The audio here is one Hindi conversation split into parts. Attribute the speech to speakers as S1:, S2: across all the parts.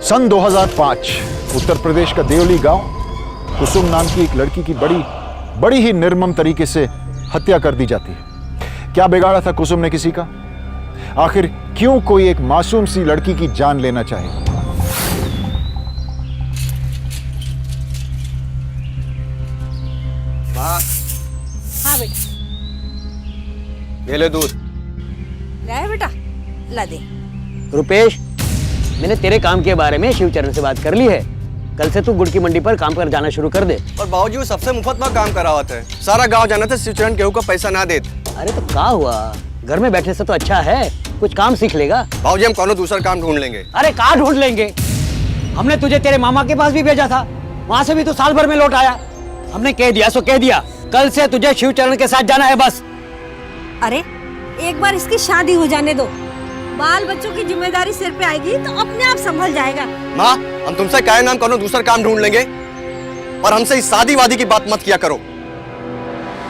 S1: सन 2005 उत्तर प्रदेश का देवली गांव, कुसुम नाम की एक लड़की की बड़ी ही निर्मम तरीके से हत्या कर दी जाती है। क्या बिगाड़ा था कुसुम ने किसी का? आखिर क्यों कोई एक मासूम सी लड़की की जान लेना चाहे?
S2: हाँ बेटा,
S3: ये ले दूध।
S2: लाया बेटा, ला दे।
S4: रुपेश, मैंने तेरे काम के बारे में शिवचरण से बात कर ली है। कल से तू गुड़ की मंडी पर काम कर जाना शुरू कर दे।
S3: और बाबूजी वो सबसे मुफ्त में काम करावत है। सारा गांव जाना था शिवचरण केहू का पैसा ना देत।
S4: अरे तो क्या हुआ, घर में बैठने से तो अच्छा है कुछ काम सीख लेगा।
S3: बाबूजी हम कौनो दूसरा काम ढूंढ लेंगे।
S4: अरे कहाँ ढूंढ लेंगे, हमने तुझे तेरे मामा के पास भी भेजा था, वहाँ से भी तू साल भर में लौट आया। हमने कह दिया सो कह दिया, कल से तुझे शिवचरण के साथ जाना है बस।
S2: अरे एक बार इसकी शादी हो जाने दो, बाल बच्चों की जिम्मेदारी सिर पे आएगी तो अपने आप संभल जाएगा।
S3: माँ, हम तुमसे कहे नाम कौनो दूसरा काम ढूंढ लेंगे, पर हमसे इस शादी वादी की बात मत किया करो।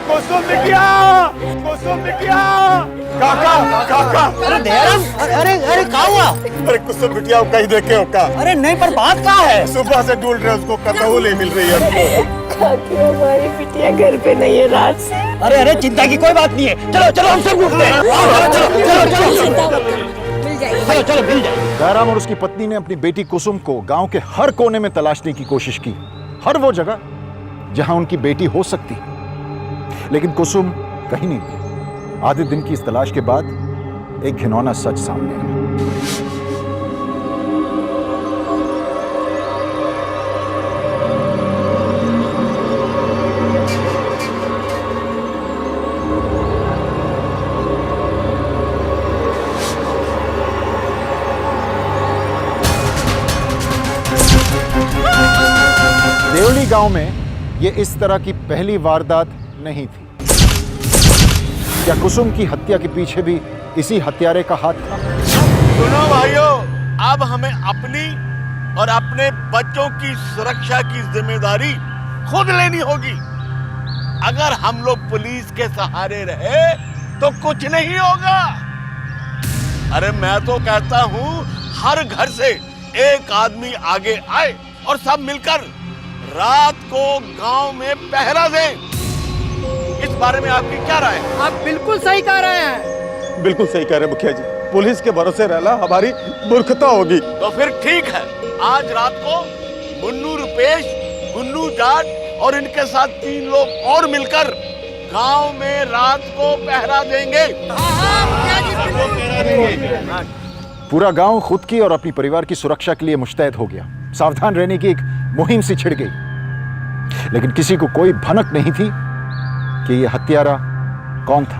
S5: कुसुम बिटिया, कुसुम बिटिया, काका, काका।
S4: अरे देवराम, अरे क्या हुआ?
S5: अरे कुसुम बिटिया कहीं देखे हो का?
S4: अरे नहीं, पर बात क्या है?
S5: सुबह से ढूंढ रहे उसको, कतहु नहीं मिल रही है।
S6: हमारी बिटिया घर पे नहीं है रात से।
S4: अरे चिंता की कोई बात नहीं है, चलो चलो हम सब ढूंढते हैं।
S2: मिल जाएगी।
S4: चलो चलो मिल जाए।
S1: दयाराम और उसकी पत्नी ने अपनी बेटी कुसुम को गांव के हर कोने में तलाशने की कोशिश की, हर वो जगह जहां उनकी बेटी हो सकती, लेकिन कुसुम कहीं नहीं मिली। आधे दिन की इस तलाश के बाद एक घिनौना सच सामने आया। देवली गांव में ये इस तरह की पहली वारदात नहीं थी। क्या कुसुम की हत्या के पीछे भी इसी हत्यारे का हाथ था?
S5: सुनो भाइयों, अब हमें अपनी और अपने बच्चों की सुरक्षा की जिम्मेदारी खुद लेनी होगी। अगर हम लोग पुलिस के सहारे रहे तो कुछ नहीं होगा। अरे मैं तो कहता हूँ हर घर से एक आदमी आगे आए और सब मिलकर रात को गांव में पहरा दें। इस बारे में आपकी क्या राय है?
S7: आप बिल्कुल सही कह रहे हैं।
S5: बिल्कुल सही कह रहे हैं मुखिया जी, पुलिस के भरोसे रहना हमारी मूर्खता होगी।
S7: तो फिर ठीक है, आज रात को मुन्नू, रुपेश, गुन्नू जाट और इनके साथ 3 लोग और मिलकर गांव में रात को पहरा देंगे।
S1: पूरा गांव खुद की और अपनी परिवार की सुरक्षा के लिए मुस्तैद हो गया। सावधान रहने की एक मुहिम सी छिड़ गई, लेकिन किसी को कोई भनक नहीं थी कि यह हत्यारा कौन था।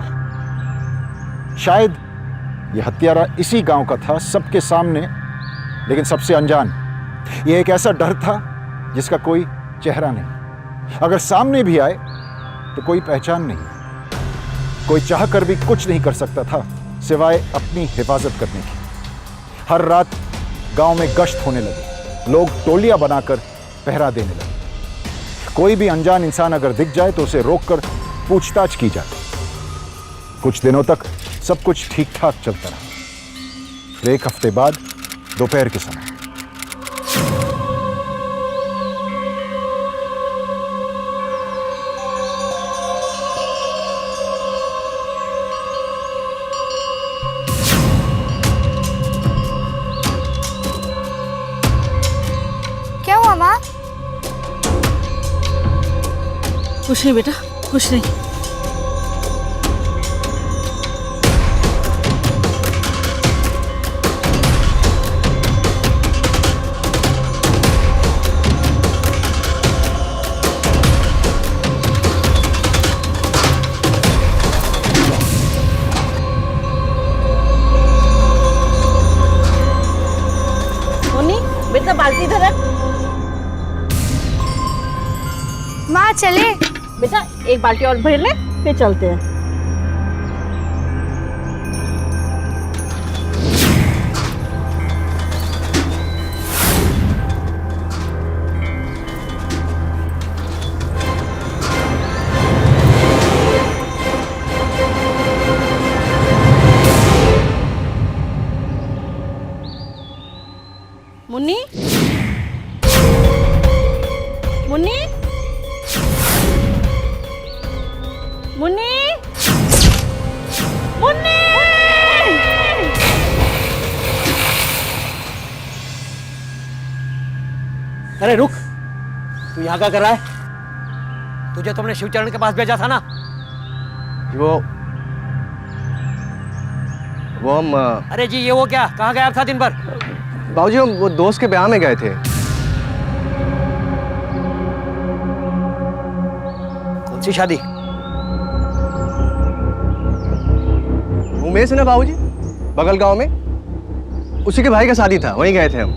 S1: शायद यह हत्यारा इसी गांव का था, सबके सामने लेकिन सबसे अनजान। यह एक ऐसा डर था जिसका कोई चेहरा नहीं, अगर सामने भी आए तो कोई पहचान नहीं। कोई चाहकर भी कुछ नहीं कर सकता था सिवाय अपनी हिफाजत करने की। हर रात गांव में गश्त होने लगे, लोग टोलियां बनाकर पहरा देने लगे। कोई भी अनजान इंसान अगर दिख जाए तो उसे रोककर पूछताछ की जाती। कुछ दिनों तक सब कुछ ठीक ठाक चलता रहा। फिर एक हफ्ते बाद दोपहर के समय
S6: क्या हुआ माँ?
S2: कुछ नहीं बेटा, कुछ नहीं। बेटा बाल्टी इधर रख।
S6: माँ चले।
S2: बेटा एक बाल्टी और भर ले, फिर चलते हैं। मुन्नी
S4: यहाँ क्या कर रहा है? तुझे तुमने शिवचरण के पास भेजा था ना?
S3: वो हम
S4: अरे जी, ये वो क्या, कहाँ गायब था दिन भर?
S3: बाबूजी हम वो दोस्त के ब्याह में गए थे।
S4: कौन सी शादी?
S3: उमेश है ना बाबूजी, बगल गांव में, उसी के भाई का शादी था, वहीं गए थे हम।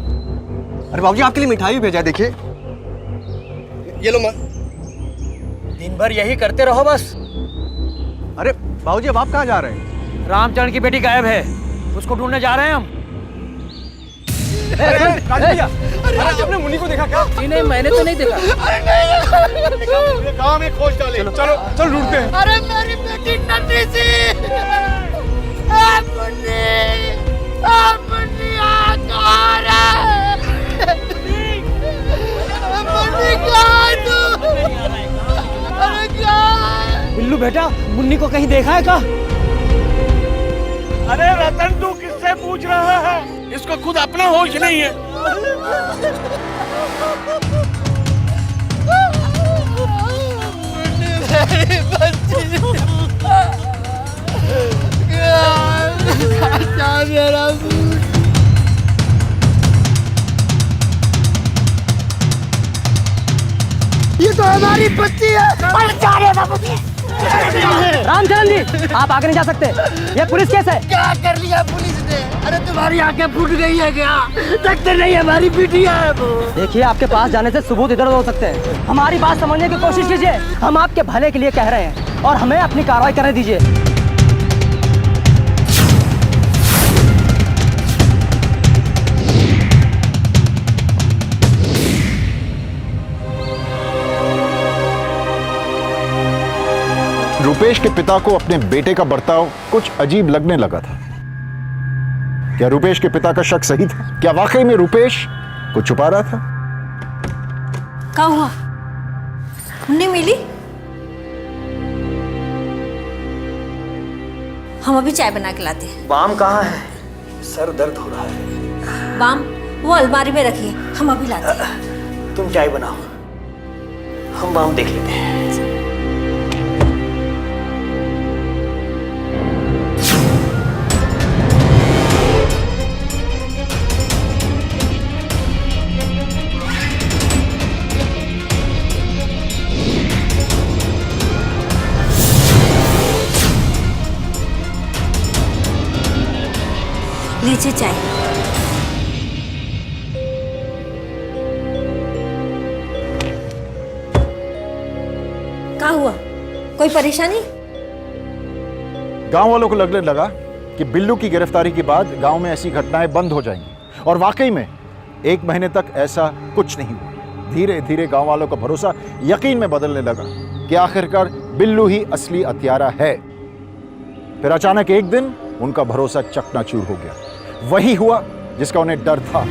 S3: अरे बाबूजी आपके लिए मिठाई भी भेजा है, देखिए ये लो माँ।
S4: दिन भर यही करते रहो बस।
S3: अरे बाबूजी अब आप कहाँ जा रहे हैं?
S4: रामचरण की बेटी गायब है, उसको ढूंढने जा रहे हैं हम।
S3: अरे आपने मुन्नी को देखा क्या?
S8: नहीं मैंने तो नहीं देखा।
S3: गांव में खोज डाले। चलो चलो चलो ढूंढते हैं।
S8: अरे मेरी बेटी नन्ही सी, मुन्नी कहाँ है? मुन्नी कहाँ है तू? अरे क्या?
S4: बिल्लू बेटा, मुन्नी को कहीं देखा है क्या?
S5: अरे रतन, तू किससे पूछ रहा है? इसको खुद अपना होश नहीं है।
S8: मेरी बच्ची मेरा ये तो हमारी बच्ची है। अरे जाने दो मुझे।
S4: रामचरण जी, आप आगे नहीं जा सकते, ये पुलिस केस है।
S8: क्या कर लिया पुलिस ने? अरे तुम्हारी आंखें फूट गई है क्या? देखते नहीं हमारी बिटिया है वो।
S4: देखिए, आपके पास जाने से सबूत इधर उधर हो सकते हैं। हमारी बात समझने की कोशिश कीजिए, हम आपके भले के लिए कह रहे हैं और हमें अपनी कार्रवाई करने दीजिए।
S1: रुपेश के पिता को अपने बेटे का बर्ताव कुछ अजीब लगने लगा था। क्या रुपेश के पिता का शक सही था? क्या वाकई में रुपेश कुछ छुपा रहा था?
S2: क्या हुआ? मुन्नी मिली? हम अभी चाय बना के लाते हैं।
S4: बाम कहाँ है? सर दर्द हो रहा है।
S2: बाम वो अलमारी में रखिए, हम अभी लाते हैं।
S4: तुम चाय बनाओ, हम बाम देख लेते हैं।
S2: लीजिए चाय। क्या हुआ? कोई परेशानी?
S1: गांव वालों को लगने लगा कि बिल्लू की गिरफ्तारी के बाद गांव में ऐसी घटनाएं बंद हो जाएंगी, और वाकई में 1 महीने तक ऐसा कुछ नहीं हुआ। धीरे धीरे गांव वालों का भरोसा यकीन में बदलने लगा कि आखिरकार बिल्लू ही असली हत्यारा है। फिर अचानक एक दिन उनका भरोसा चकनाचूर हो गया। वही हुआ जिसका उन्हें डर था।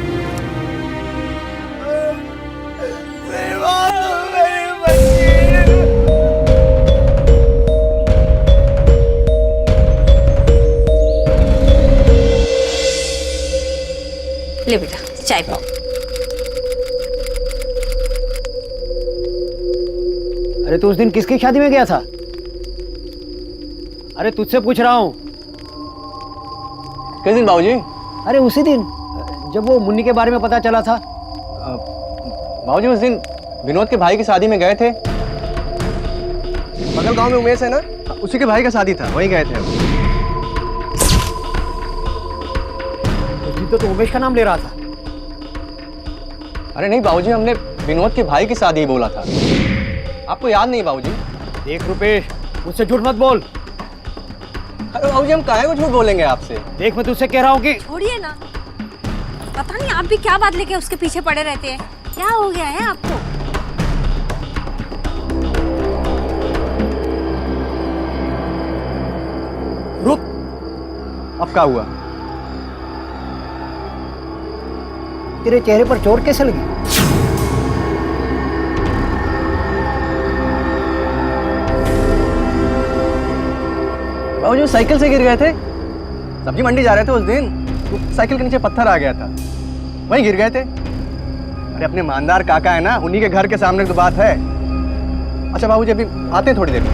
S2: ले बेटा चाय पाओ।
S4: अरे तू उस दिन किसकी शादी में गया था? अरे तुझसे पूछ रहा हूँ।
S3: किस दिन बाबूजी?
S4: अरे उसी दिन जब वो मुन्नी के बारे में पता चला था।
S3: बाबूजी उस दिन विनोद के भाई की शादी में गए थे। बगल गांव में उमेश है ना, उसी के भाई का शादी था, वहीं गए थे हम।
S4: तो उमेश का नाम ले रहा था।
S3: अरे नहीं बाबूजी, हमने विनोद के भाई की शादी ही बोला था। आपको याद नहीं बाबूजी?
S4: देख रुपेश, मुझसे झूठ मत बोल।
S3: अरे बाबूजी हम काहे को झूठ बोलेंगे आपसे?
S4: देख मैं तुझसे कह रहा हूँ कि
S2: छोड़िए ना, पता नहीं आप भी क्या बात लेके उसके पीछे पड़े रहते हैं। क्या हो गया है आपको?
S3: रुक, अब क्या हुआ?
S4: तेरे चेहरे पर चोट कैसे लगी?
S3: बाबूजी साइकिल से गिर गए थे। सब्जी मंडी जा रहे थे उस दिन, तो साइकिल के नीचे पत्थर आ गया था, वहीं गिर गए थे। अरे अपने ईमानदार काका है ना, उन्हीं के घर के सामने तो बात है। अच्छा बाबूजी अभी आते हैं थोड़ी देर में।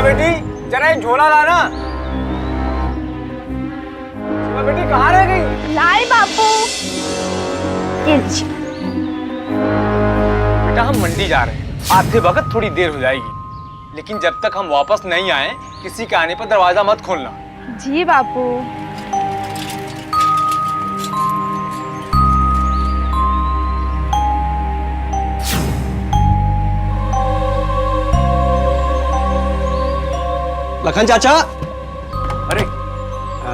S4: बेटी जरा एक झोला लाना। बेटी कहाँ रह गई?
S6: लाई बापू।
S9: बेटा हम मंडी जा रहे हैं, आते वक्त थोड़ी देर हो जाएगी, लेकिन जब तक हम वापस नहीं आए किसी के आने पर दरवाजा मत खोलना।
S6: जी बापू।
S3: लखन चाचा, अरे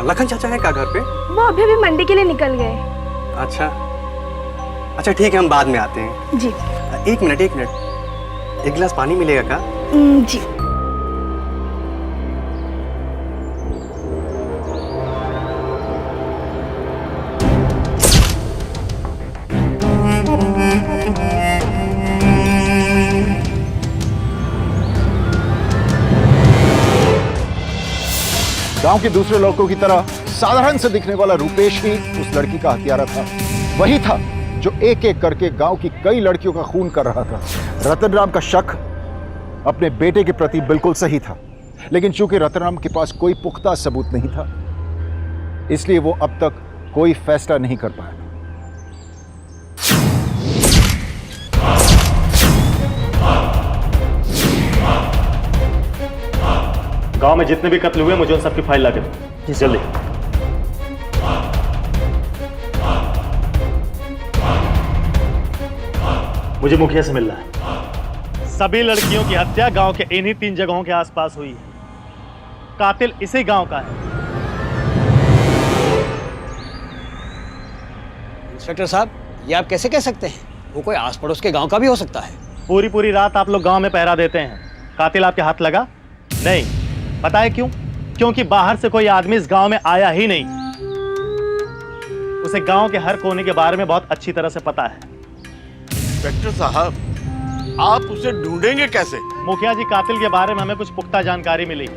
S3: लखन चाचा है क्या घर पे?
S6: वो अभी भी मंडी के लिए निकल गए।
S3: अच्छा अच्छा ठीक है, हम बाद में आते हैं।
S6: जी।
S3: एक मिनट, एक गिलास पानी मिलेगा क्या?
S6: जी।
S1: गांव के दूसरे लड़कों की तरह साधारण से दिखने वाला रूपेश ही उस लड़की का हत्यारा था। वही था जो एक एक करके गांव की कई लड़कियों का खून कर रहा था। रतनराम का शक अपने बेटे के प्रति बिल्कुल सही था, लेकिन चूंकि रतनराम के पास कोई पुख्ता सबूत नहीं था, इसलिए वो अब तक कोई फैसला नहीं कर पाया।
S10: गांव में जितने भी कत्ल हुए मुझे उन सबकी फाइल ला के दो जल्दी। मुझे मुखिया से मिलना है। सभी लड़कियों की हत्या गांव के इन्हीं 3 जगहों के आसपास हुई है। कातिल इसी गांव का है।
S4: इंस्पेक्टर साहब, ये आप कैसे कह सकते हैं? वो कोई आस पड़ोस के गांव का भी हो सकता है।
S10: पूरी रात आप लोग गांव में पहरा देते हैं, कातिल आपके हाथ लगा नहीं? पता है क्यों? क्योंकि बाहर से कोई आदमी इस गांव में आया ही नहीं। उसे गांव के हर कोने के बारे में बहुत अच्छी तरह से पता है।
S5: इंस्पेक्टर साहब, आप उसे ढूंढेंगे कैसे?
S10: मुखिया जी, कातिल के बारे में हमें कुछ पुख्ता जानकारी मिली।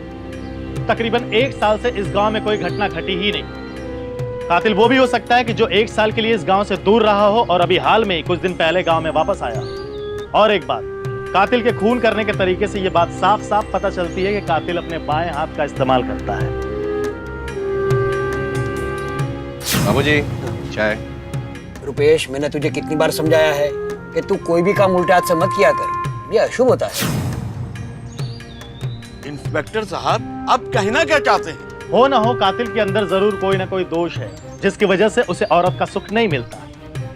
S10: तकरीबन 1 साल से इस गांव में कोई घटना घटी ही नहीं। कातिल वो भी हो सकता है कि जो 1 साल के लिए इस गांव से दूर रहा हो और अभी हाल में ही कुछ दिन पहले गांव में वापस आया। और एक बात, कातिल के खून करने के तरीके से यह बात साफ साफ पता चलती है कि कातिल अपने बाएं हाथ का इस्तेमाल करता है।
S3: बाबूजी चाय।
S4: रुपेश, मैंने तुझे कितनी बार समझाया है कि तू कोई भी काम उल्टे हाथ से मत किया कर, यह अशुभ होता है।
S5: इंस्पेक्टर साहब, आप कहना क्या चाहते हैं?
S10: हो ना हो, कातिल के अंदर जरूर कोई ना कोई दोष है जिसकी वजह से उसे औरत का सुख नहीं मिलता,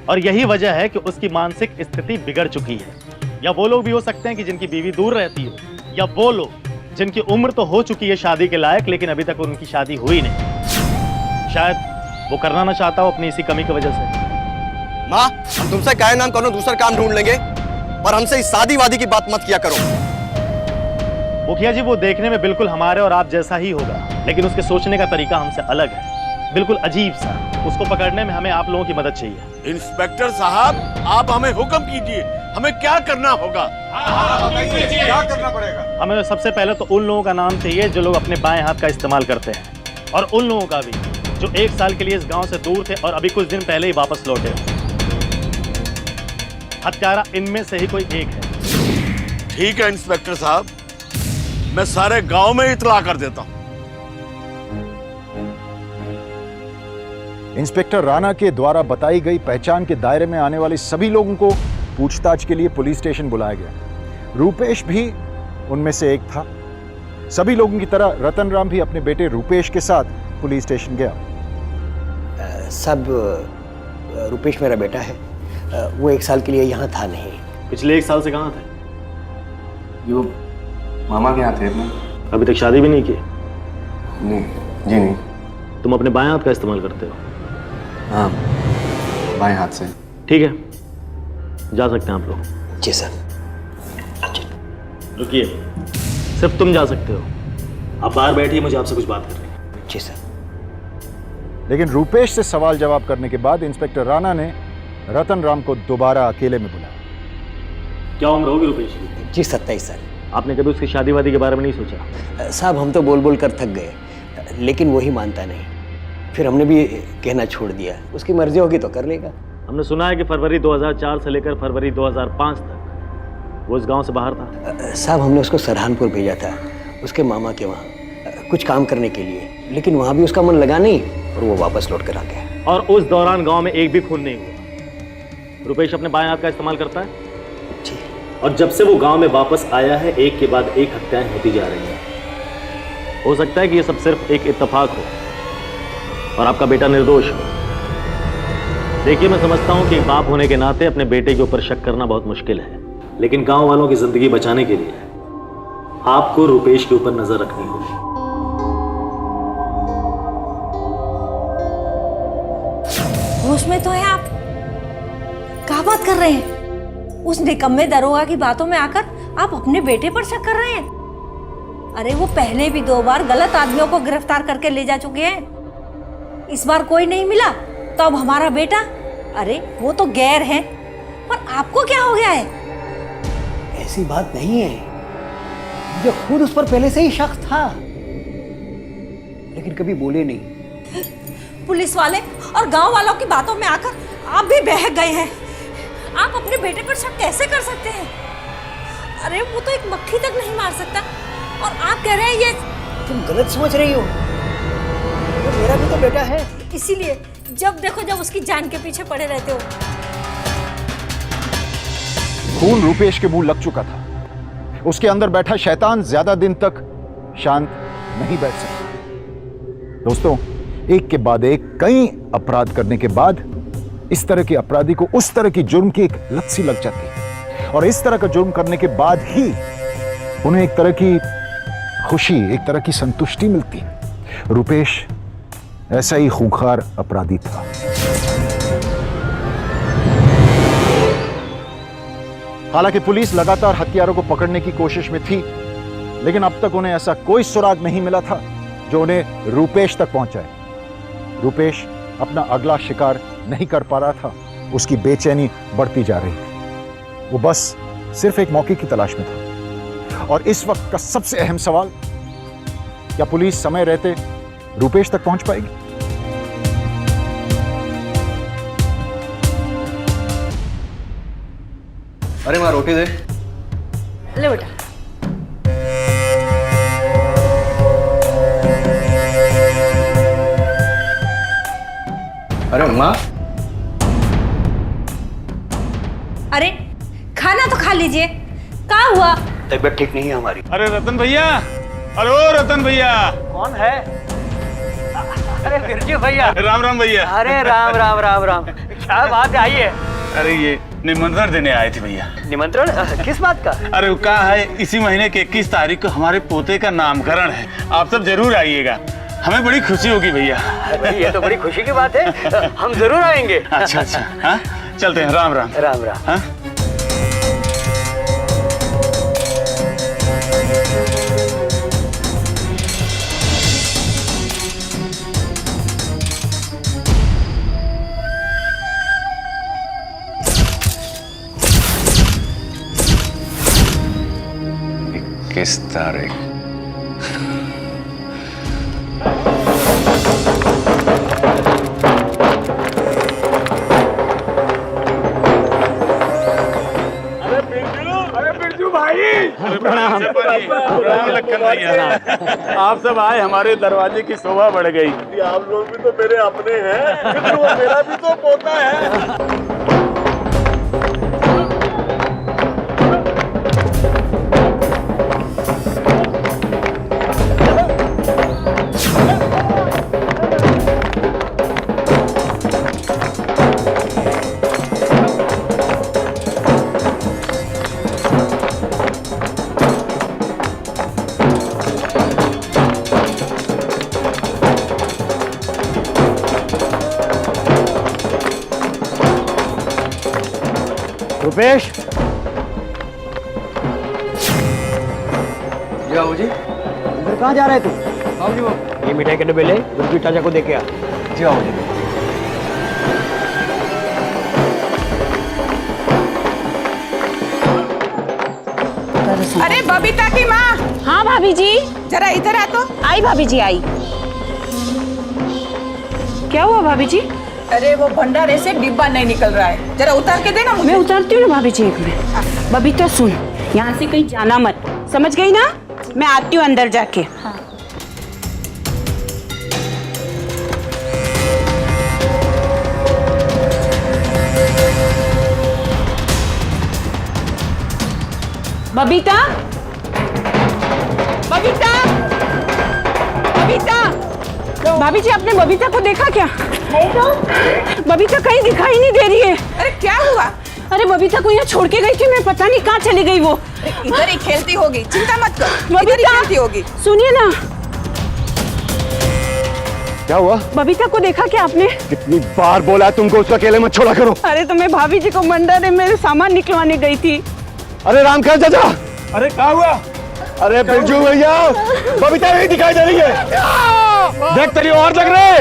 S10: और यही वजह है कि उसकी मानसिक स्थिति बिगड़ चुकी है। या वो लोग भी हो सकते हैं कि जिनकी बीवी दूर रहती हो, या वो लोग जिनकी उम्र तो हो चुकी है शादी के लायक, लेकिन अभी तक उनकी शादी हुई नहीं। शायद वो करना ना चाहता हो अपनी इसी कमी की वजह से।
S3: माँ, हम तुमसे कहे ना, हम कोनो दूसरा काम ढूंढ लेंगे, पर हमसे इस शादी वादी की बात मत किया करो।
S10: मुखिया जी, वो देखने में बिल्कुल हमारे और आप जैसा ही होगा, लेकिन उसके सोचने का तरीका हमसे अलग है, बिल्कुल अजीब सा। उसको पकड़ने में हमें आप लोगों की मदद चाहिए।
S5: इंस्पेक्टर साहब, आप हमें हुक्म कीजिए, हमें क्या करना होगा?
S3: क्या करना पड़ेगा?
S10: हमें सबसे पहले तो उन लोगों का नाम चाहिए जो लोग अपने बाएं हाथ का इस्तेमाल करते हैं, और उन लोगों का भी जो 1 साल के लिए इस गांव से दूर थे और अभी कुछ दिन पहले ही वापस लौटे। हत्यारा इनमें से ही कोई एक है।
S5: ठीक है इंस्पेक्टर साहब, मैं सारे गांव में इतला कर देता हूं।
S1: इंस्पेक्टर राणा के द्वारा बताई गई पहचान के दायरे में आने वाले सभी लोगों को पूछताछ के लिए पुलिस स्टेशन बुलाया गया। रूपेश भी उनमें से एक था। सभी लोगों की तरह रतनराम भी अपने बेटे रूपेश के साथ पुलिस स्टेशन गया।
S4: सब रुपेश मेरा बेटा है। वो 1 साल के लिए यहाँ था नहीं।
S10: पिछले 1 साल से कहाँ थे?
S3: जो मामा के यहाँ थे अपने।
S10: अभी तक शादी भी नहीं की?
S3: नहीं जी नहीं।
S10: तुम अपने बाएं हाथ का इस्तेमाल करते हो?
S3: हाँ, बाएं हाथ से।
S10: ठीक है, जा सकते हैं आप लोग।
S4: जी सर।
S10: रुकिए, सिर्फ तुम जा सकते हो। आप बाहर बैठिए, मुझे आपसे कुछ बात करनी है।
S4: जी सर।
S1: लेकिन रूपेश से सवाल जवाब करने के बाद इंस्पेक्टर राणा ने रतनराम को दोबारा अकेले में बुलाया।
S10: क्या उम्र होगी रुपेश की?
S4: जी 27 साल।
S10: आपने कभी उसकी शादी वादी के बारे में नहीं सोचा?
S4: साहब हम तो बोल बोल कर थक गए, लेकिन वही मानता नहीं। फिर हमने भी कहना छोड़ दिया, उसकी मर्जी होगी तो कर लेगा।
S10: हमने सुना है कि फरवरी 2004 से लेकर फरवरी 2005 तक वो इस गांव से बाहर था।
S4: साहब हमने उसको सरहानपुर भेजा था, उसके मामा के वहाँ कुछ काम करने के लिए, लेकिन वहाँ भी उसका मन लगा नहीं और वो वापस लौट कर आ गया।
S10: और उस दौरान गांव में एक भी खून नहीं हुआ। रुपेश अपने बाएं हाथ का इस्तेमाल करता है
S4: जी।
S10: और जब से वो गांव में वापस आया है, एक के बाद एक हत्याएं होती जा रही हैं। हो सकता है कि ये सब सिर्फ एक इत्तेफाक हो और आपका बेटा निर्दोष हो। देखिए, मैं समझता हूं कि एक बाप होने के नाते अपने बेटे के ऊपर शक करना बहुत मुश्किल है, लेकिन गांव वालों की जिंदगी बचाने के लिए आपको रुपेश के ऊपर नजर रखनी होगी।
S2: होश में तो है आप? क्या बात कर रहे हैं? उस निकम्मे दरोगा की बातों में आकर आप अपने बेटे पर शक कर रहे हैं? अरे वो पहले भी 2 बार गलत आदमियों को गिरफ्तार करके ले जा चुके हैं। इस बार कोई नहीं मिला तो अब हमारा बेटा, अरे वो तो गैर है, पर आपको क्या हो गया है?
S4: ऐसी बात नहीं है, मुझे खुद उस पर पहले से ही शक था, लेकिन कभी बोले नहीं।
S2: पुलिस वाले और गांव वालों की बातों में आकर आप भी बहक गए हैं। आप अपने बेटे पर शक कैसे कर सकते हैं? अरे वो तो एक मक्खी तक नहीं मार सकता और आप कह रहे हैं ये।
S4: तुम गलत समझ रही हो, वो मेरा भी तो बेटा है।
S2: इसीलिए जब देखो जब उसकी जान के पीछे पड़े रहते हो।
S1: खून रुपेश के मुंह लग चुका था। उसके अंदर बैठा शैतान ज्यादा दिन तक शांत नहीं बैठ सकता। दोस्तों, एक के बाद एक कई अपराध करने के बाद इस तरह के अपराधी को उस तरह की जुर्म की एक लत सी लग जाती है, और इस तरह का जुर्म करने के बाद ही उन्हें एक तरह की खुशी, एक तरह की संतुष्टि मिलती है। रुपेश ऐसा ही खूंखार अपराधी था। हालांकि पुलिस लगातार हत्यारों को पकड़ने की कोशिश में थी, लेकिन अब तक उन्हें ऐसा कोई सुराग नहीं मिला था जो उन्हें रुपेश तक पहुंचाए। रुपेश अपना अगला शिकार नहीं कर पा रहा था। उसकी बेचैनी बढ़ती जा रही थी। वो बस सिर्फ एक मौके की तलाश में था। और इस वक्त का सबसे अहम सवाल, क्या पुलिस समय रहते रुपेश तक पहुंच पाएगी?
S3: अरे माँ रोटी दे।
S2: ले बेटा।
S3: अरे माँ,
S2: अरे खाना तो खा लीजिए। क्या हुआ?
S4: तबीयत ठीक नहीं है हमारी।
S9: अरे रतन भैया, हेलो रतन भैया।
S4: कौन है? अरे बिरजू भैया।
S9: राम राम भैया।
S4: अरे राम राम राम राम। क्या बात है, आइए।
S9: अरे ये निमंत्रण देने आए थे भैया।
S4: निमंत्रण? किस बात का?
S9: अरे वो कहा है इसी महीने के 21 तारीख को हमारे पोते का नामकरण है, आप सब जरूर आइएगा, हमें बड़ी खुशी होगी भैया।
S4: ये तो बड़ी खुशी की बात है, हम जरूर आएंगे।
S9: अच्छा अच्छा, हाँ चलते हैं। राम राम।
S4: राम राम।
S9: हाँ? किस तारीख?
S10: आप सब आए, हमारे दरवाजे की शोभा बढ़ गई।
S5: आप लोग भी तो मेरे अपने हैं, फिर वो मेरा भी तो पोता है।
S10: रुपेश,
S3: जी बाबू जी।
S4: इधर कहाँ जा रहे तू?
S3: बाबू जी वो।
S4: ये मिठाई के डब्बे ले, बिरजू चाचा को दे के आ।
S3: जी बाबू जी।
S11: सुन।
S12: अरे बबीता की माँ,
S11: हाँ भाभी जी।
S12: जरा इधर आ तो।
S11: आई भाभी जी आई। क्या हुआ भाभी जी?
S12: अरे वो भंडारे से डिब्बा नहीं निकल रहा है, जरा उतार के देना मुझे।
S11: मैं उतारती हूँ ना भाभी जी, एक मिनट। बबीता सुन, यहाँ से कहीं जाना मत, समझ गई ना? मैं आती हूँ अंदर जाके। हाँ। बबीता, बबीता, बबीता। भाभी जी, आपने बबीता को देखा क्या? नहीं तो। बबीता कहीं दिखाई नहीं दे रही है।
S12: अरे क्या हुआ?
S11: अरे बबीता को यहाँ छोड़ के गई थी मैं, पता नहीं कहाँ चली गई वो।
S12: इधर ही खेलती होगी, चिंता मत कर। इधर ही
S11: बबीता
S12: खेलती होगी।
S11: सुनिए ना।
S3: क्या हुआ?
S11: बबीता को देखा क्या आपने?
S3: कितनी बार बोला है तुमको उसको अकेले मत छोड़ा करो।
S11: अरे तो मैं भाभी जी को मंडा मेरे सामान निकलवाने गई थी।
S3: अरे राम कर चाचा। अरे क्या हुआ? अरे बिरजू भैया, बबीता नहीं दिखाई दे रही है। देख तेरी और लग रहे।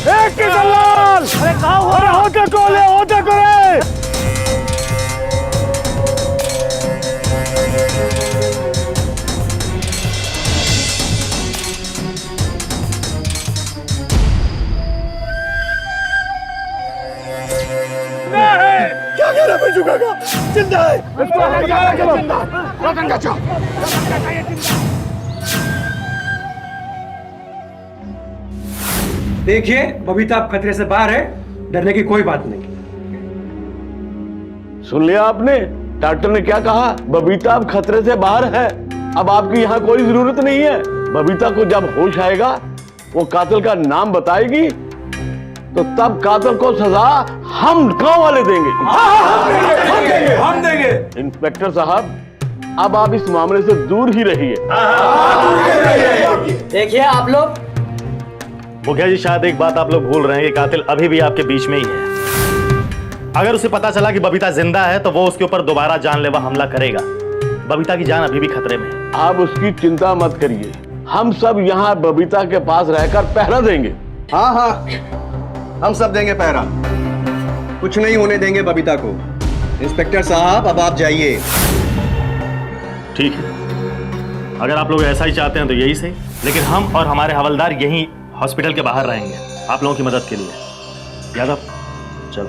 S3: अरे कहाँ हो रहा? होते कोले होते कोले। क्या कह रहा बिरजू काका? जिंदा है। रतन चाचा।
S13: देखिए बबीता अब खतरे से बाहर है, डरने की कोई बात नहीं।
S5: सुन लिया आपने? डॉक्टर ने क्या कहा? बबीता अब खतरे से बाहर है। अब आपकी यहाँ कोई जरूरत नहीं है। बबीता को जब होश आएगा वो कातिल का नाम बताएगी, तो तब कातिल को सजा हम गांव वाले देंगे।
S13: हम देंगे।
S5: इंस्पेक्टर साहब, अब आप इस मामले से दूर ही रहिए।
S4: देखिए आप लोग,
S10: मुखिया जी शायद एक बात आप लोग भूल रहे हैं कि कातिल अभी भी आपके बीच में ही है। अगर उसे पता चला कि बबीता जिंदा है तो वो उसके ऊपर दोबारा जानलेवा हमला करेगा। बबीता की जान अभी भी खतरे में है।
S5: आप उसकी चिंता मत करिए, हम सब यहाँ बबीता के पास रहकर पहरा देंगे।
S3: हाँ हाँ, हम सब देंगे पहरा, कुछ नहीं होने देंगे बबीता को। इंस्पेक्टर साहब अब आप जाइए।
S10: ठीक है, अगर आप लोग ऐसा ही चाहते हैं तो यही सही, लेकिन हम और हमारे हवलदार यहीं हॉस्पिटल के बाहर रहेंगे आप लोगों की मदद के लिए। यादव चलो।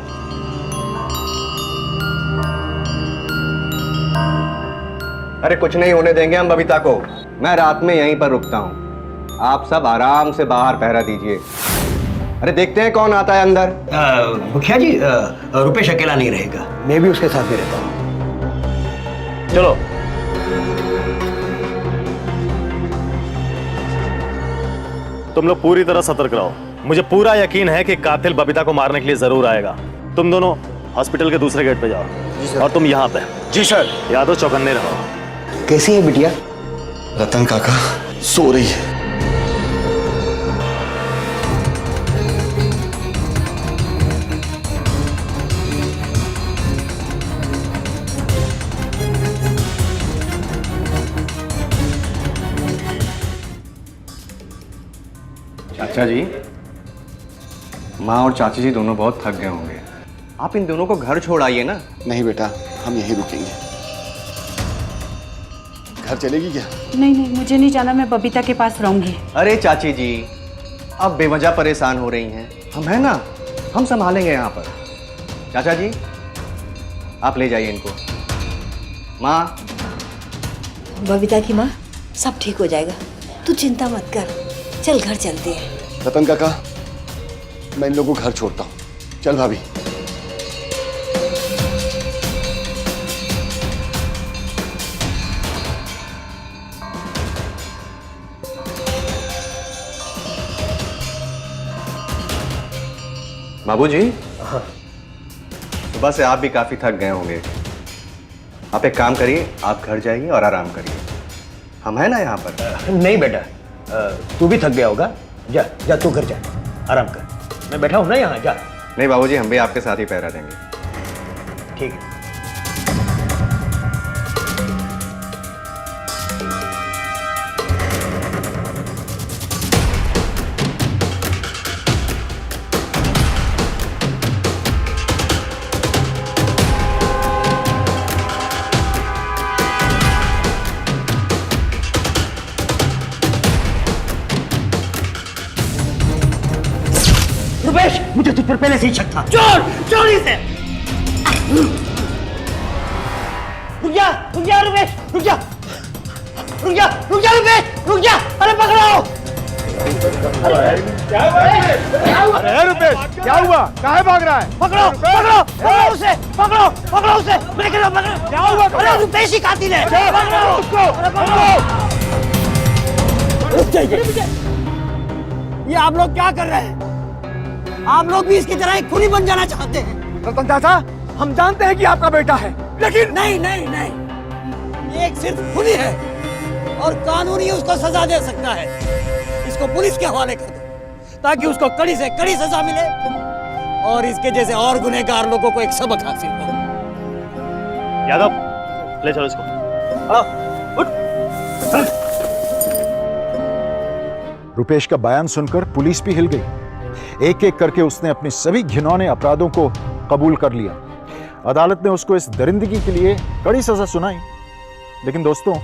S3: अरे कुछ नहीं होने देंगे हम बबीता को। मैं रात में यहीं पर रुकता हूँ, आप सब आराम से बाहर पहरा दीजिए। अरे देखते हैं कौन आता है अंदर।
S4: मुखिया जी, रुपेश अकेला नहीं रहेगा, मैं भी उसके साथ में रहता हूँ।
S10: चलो। तुम लोग पूरी तरह सतर्क रहो। मुझे पूरा यकीन है कि कातिल बबीता को मारने के लिए जरूर आएगा। तुम दोनों हॉस्पिटल के दूसरे गेट पे जाओ और तुम यहाँ पे।
S3: जी सर।
S10: यादव चौकन्ने रहो।
S4: कैसी है बिटिया?
S3: रतन काका सो रही है। चाचा जी, माँ और चाची जी दोनों बहुत थक गए होंगे। आप इन दोनों को घर छोड़ आइए ना।
S14: नहीं बेटा, हम यहीं रुकेंगे। घर चलेगी क्या?
S11: नहीं नहीं, मुझे नहीं जाना, मैं बबीता के पास रहूंगी।
S3: अरे चाची जी, आप बेवजह परेशान हो रही हैं, हम हैं ना, हम संभालेंगे यहाँ पर। चाचा जी, आप ले जाइए इनको। माँ।
S2: बबीता की माँ, सब ठीक हो जाएगा, तू चिंता मत कर। चल घर चलते हैं।
S14: रतन काका, मैं इन लोगों को घर छोड़ता हूँ। चल भाभी।
S3: बाबूजी, सुबह से आप भी काफी थक गए होंगे। आप एक काम करिए, आप घर जाइए और आराम करिए। हम हैं ना यहाँ पर।
S4: नहीं बेटा, तू भी थक गया होगा, जा जा तू घर जा, आराम कर। मैं बैठा हूँ ना यहाँ, जा।
S3: नहीं बाबूजी, हम भी आपके साथ ही पहरा देंगे।
S4: ठीक है। मुझे तुझ पर पहले से ही शक था।
S8: चोर चोरी से
S4: रुक जा रुपेश, रुक जा रुपेश, अरे पकड़ो।
S10: अरे रुपेश, क्या हुआ? काहे भाग रहा है?
S4: पकड़ो उसे, मैं कह रहा हूं, पकड़ो।
S10: क्या हुआ?
S4: अरे रुपेश ही कातिल है, पकड़ो उसको। रुक जाइए, ये आप लोग क्या कर रहे हैं? आप लोग भी इसकी तरह एक खूनी बन जाना चाहते हैं?
S13: रतन चाचा, हम जानते हैं कि आपका बेटा है, लेकिन
S4: नहीं, ये एक सिर्फ खूनी है और कानून ही उसको सजा दे सकता है। इसको पुलिस के हवाले कर दो ताकि उसको कड़ी से कड़ी सजा मिले और इसके जैसे और गुनहगार लोगों को एक सबक हासिल हो।
S10: यादव, ले चलो इसको।
S1: रुपेश का बयान सुनकर पुलिस भी हिल गई। एक एक करके उसने अपने सभी घिनौने अपराधों को कबूल कर लिया। अदालत ने उसको इस दरिंदगी के लिए कड़ी सजा सुनाई। लेकिन दोस्तों,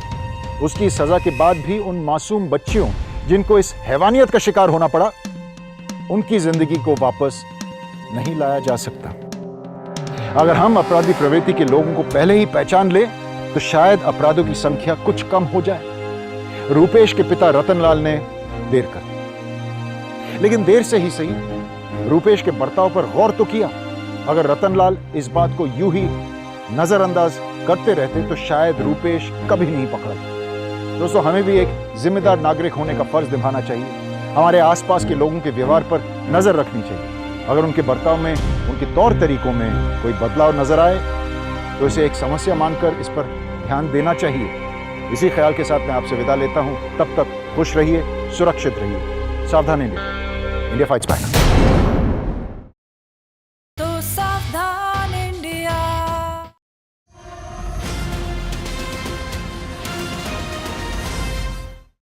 S1: उसकी सजा के बाद भी उन मासूम बच्चियों जिनको इस हैवानियत का शिकार होना पड़ा, उनकी जिंदगी को वापस नहीं लाया जा सकता। अगर हम अपराधी प्रवृत्ति के लोगों को पहले ही पहचान ले तो शायद अपराधों की संख्या कुछ कम हो जाए। रुपेश के पिता रतनलाल ने देर कर दी, लेकिन देर से ही सही रुपेश के बर्ताव पर गौर तो किया। अगर रतनलाल इस बात को यूं ही नजरअंदाज करते रहते तो शायद रुपेश कभी नहीं पकड़ा। दोस्तों, हमें भी एक जिम्मेदार नागरिक होने का फर्ज निभाना चाहिए। हमारे आसपास के लोगों के व्यवहार पर नजर रखनी चाहिए। अगर उनके बर्ताव में, उनके तौर तरीकों में कोई बदलाव नजर आए तो इसे एक समस्या मानकर इस पर ध्यान देना चाहिए। इसी ख्याल के साथ मैं आपसे विदा लेता हूं। तब तक खुश रहिए, सुरक्षित रहिए, सावधानी रहिए। India fights back.